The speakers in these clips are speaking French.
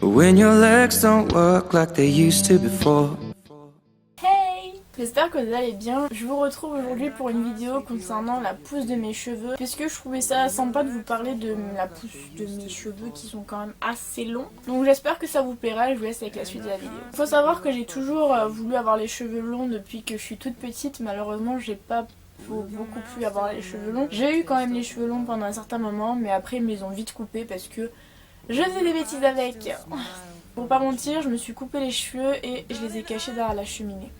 when your legs don't work like they used to before. Hey! J'espère que vous allez bien. Je vous retrouve aujourd'hui pour une vidéo concernant la pousse de mes cheveux, puisque je trouvais ça sympa de vous parler de la pousse de mes cheveux qui sont quand même assez longs. Donc j'espère que ça vous plaira et je vous laisse avec la suite de la vidéo. Faut savoir que j'ai toujours voulu avoir les cheveux longs depuis que je suis toute petite. Malheureusement j'ai pas beaucoup pu avoir les cheveux longs. J'ai eu quand même les cheveux longs pendant un certain moment, mais après ils me les ont vite coupés parce que je faisais des bêtises avec. Pour pas mentir, je me suis coupé les cheveux et je les ai cachés derrière la cheminée.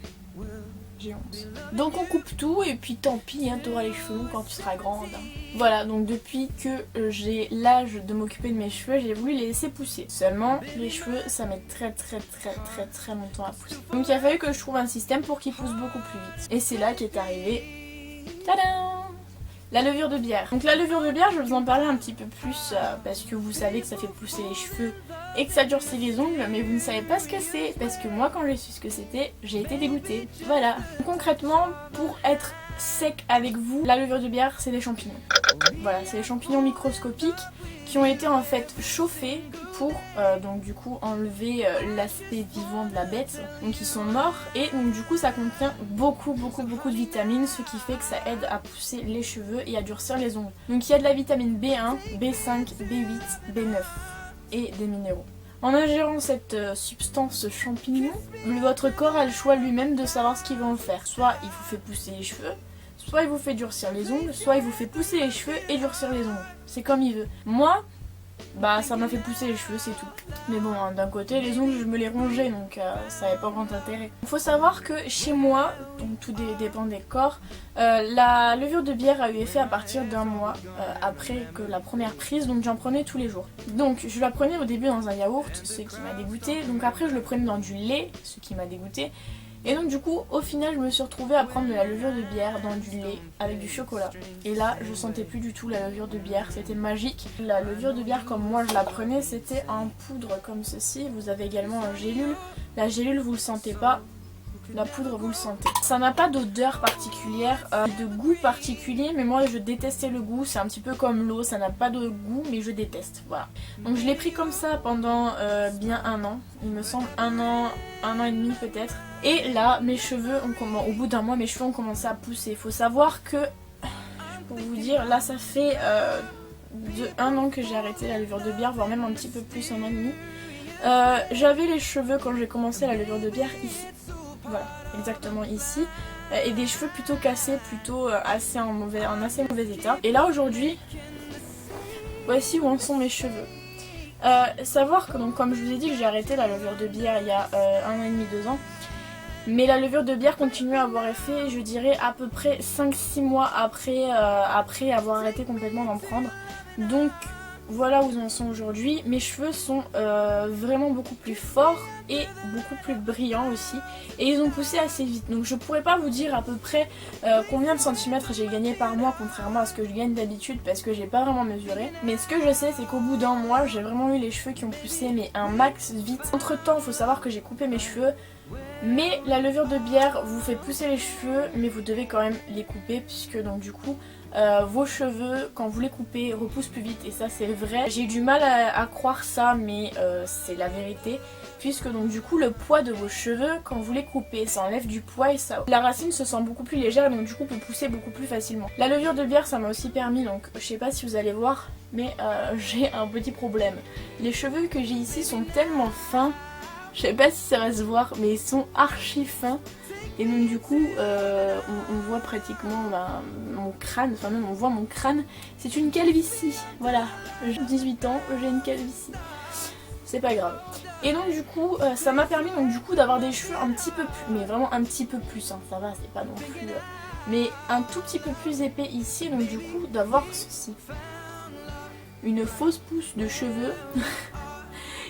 J'ai honte. Donc on coupe tout et puis tant pis, hein, t'auras les cheveux longs quand tu seras grande. Voilà, donc depuis que j'ai l'âge de m'occuper de mes cheveux, j'ai voulu les laisser pousser. Seulement, les cheveux, ça met très longtemps à pousser. Donc il a fallu que je trouve un système pour qu'ils poussent beaucoup plus vite. Et c'est là qu'est arrivé... Tadam! La levure de bière. Donc la levure de bière, je vais vous en parler un petit peu plus parce que vous savez que ça fait pousser les cheveux et que ça durcit les ongles, mais vous ne savez pas ce que c'est parce que moi quand j'ai su ce que c'était, j'ai été dégoûtée. Voilà. Concrètement, pour être sec avec vous, la levure de bière, c'est des champignons. Voilà, c'est des champignons microscopiques qui ont été en fait chauffés pour donc du coup enlever l'aspect vivant de la bête. Donc ils sont morts et donc du coup ça contient beaucoup de vitamines, ce qui fait que ça aide à pousser les cheveux et à durcir les ongles. Donc il y a de la vitamine B1, B5, B8, B9 et des minéraux. En ingérant cette substance champignon, votre corps a le choix lui-même de savoir ce qu'il va en faire. Soit il vous fait pousser les cheveux, soit il vous fait durcir les ongles, soit il vous fait pousser les cheveux et durcir les ongles. C'est comme il veut. Moi, bah ça m'a fait pousser les cheveux, c'est tout. Mais bon, hein, d'un côté, les ongles, je me les rongeais, donc ça n'avait pas grand intérêt. Il faut savoir que chez moi, donc tout dépend des corps, la levure de bière a eu effet à partir d'un mois après que la première prise, donc j'en prenais tous les jours. Donc je la prenais au début dans un yaourt, ce qui m'a dégoûté. Donc après je le prenais dans du lait, ce qui m'a dégoûté. Et donc du coup, au final, je me suis retrouvée à prendre de la levure de bière dans du lait avec du chocolat. Et là, je sentais plus du tout la levure de bière, c'était magique. La levure de bière, comme moi je la prenais, c'était en poudre comme ceci. Vous avez également un gélule. La gélule, vous le sentez pas. La poudre, vous le sentez. Ça n'a pas d'odeur particulière, de goût particulier, mais moi je détestais le goût. C'est un petit peu comme l'eau, ça n'a pas de goût, mais je déteste. Voilà. Donc je l'ai pris comme ça pendant bien un an. Il me semble un an et demi peut-être. Et là, mes cheveux, au bout d'un mois, mes cheveux ont commencé à pousser. Il faut savoir que, pour vous dire, là ça fait un an que j'ai arrêté la levure de bière, voire même un petit peu plus, un an et demi. J'avais les cheveux quand j'ai commencé la levure de bière ici. Voilà, exactement ici. Et des cheveux plutôt cassés, plutôt en assez mauvais état. Et là aujourd'hui, voici où en sont mes cheveux. Savoir que donc comme je vous ai dit que j'ai arrêté la levure de bière il y a un an et demi, 2 ans. Mais la levure de bière continue à avoir effet, je dirais à peu près 5-6 mois après avoir arrêté complètement d'en prendre. Donc voilà où ils en sont aujourd'hui. Mes cheveux sont vraiment beaucoup plus forts et beaucoup plus brillants aussi. Et ils ont poussé assez vite. Donc je pourrais pas vous dire à peu près combien de centimètres j'ai gagné par mois, contrairement à ce que je gagne d'habitude parce que j'ai pas vraiment mesuré. Mais ce que je sais, c'est qu'au bout d'un mois, j'ai vraiment eu les cheveux qui ont poussé, mais un max vite. Entre temps, il faut savoir que j'ai coupé mes cheveux. Mais la levure de bière vous fait pousser les cheveux, mais vous devez quand même les couper puisque donc du coup vos cheveux quand vous les coupez repoussent plus vite et ça c'est vrai. J'ai eu du mal à croire ça mais c'est la vérité puisque donc du coup le poids de vos cheveux quand vous les coupez ça enlève du poids et ça la racine se sent beaucoup plus légère et donc du coup peut pousser beaucoup plus facilement. La levure de bière ça m'a aussi permis, donc je sais pas si vous allez voir mais j'ai un petit problème. Les cheveux que j'ai ici sont tellement fins. Je sais pas si ça va se voir, mais ils sont archi fins. Et donc du coup, on voit pratiquement mon crâne, enfin même on voit mon crâne. C'est une calvitie, voilà. J'ai 18 ans, j'ai une calvitie. C'est pas grave. Et donc du coup, ça m'a permis donc du coup d'avoir des cheveux un petit peu plus, mais vraiment un petit peu plus, hein, ça va, c'est pas non plus... mais un tout petit peu plus épais ici, donc du coup d'avoir ceci. Une fausse pousse de cheveux.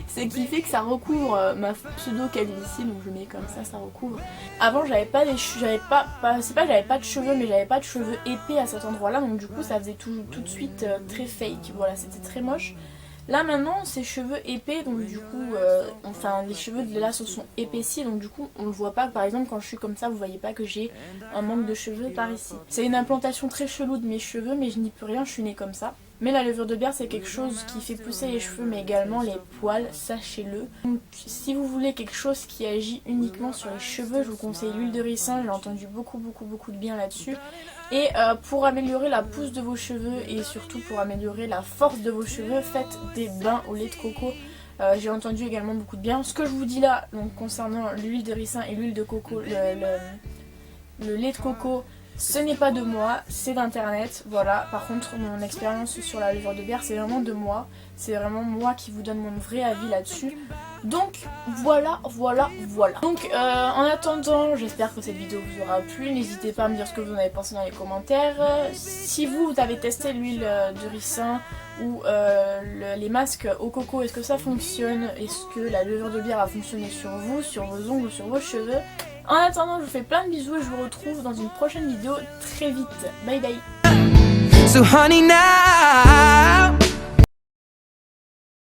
Ce qui fait que ça recouvre ma pseudo calvitie, donc je mets comme ça recouvre. Avant j'avais pas des cheveux, c'est pas j'avais pas de cheveux, mais j'avais pas de cheveux épais à cet endroit là, donc du coup ça faisait tout de suite très fake, voilà c'était très moche. Là maintenant ces cheveux épais, donc du coup, enfin les cheveux de là se sont épaissis, donc du coup on le voit pas, par exemple quand je suis comme ça vous voyez pas que j'ai un manque de cheveux par ici. C'est une implantation très chelou de mes cheveux mais je n'y peux rien, je suis née comme ça. Mais la levure de bière c'est quelque chose qui fait pousser les cheveux mais également les poils, sachez-le. Donc si vous voulez quelque chose qui agit uniquement sur les cheveux, je vous conseille l'huile de ricin, j'ai entendu beaucoup de bien là-dessus. Et pour améliorer la pousse de vos cheveux et surtout pour améliorer la force de vos cheveux, faites des bains au lait de coco. J'ai entendu également beaucoup de bien. Ce que je vous dis là, donc concernant l'huile de ricin et l'huile de coco, le lait de coco, ce n'est pas de moi, c'est d'internet, voilà. Par contre mon expérience sur la levure de bière c'est vraiment de moi. C'est vraiment moi qui vous donne mon vrai avis là-dessus. Donc voilà. Donc en attendant, j'espère que cette vidéo vous aura plu. N'hésitez pas à me dire ce que vous en avez pensé dans les commentaires. Si vous avez testé l'huile de ricin ou les masques au coco, est-ce que ça fonctionne? Est-ce que la levure de bière a fonctionné sur vous, sur vos ongles ou sur vos cheveux? En attendant, je vous fais plein de bisous et je vous retrouve dans une prochaine vidéo très vite. Bye bye. So honey now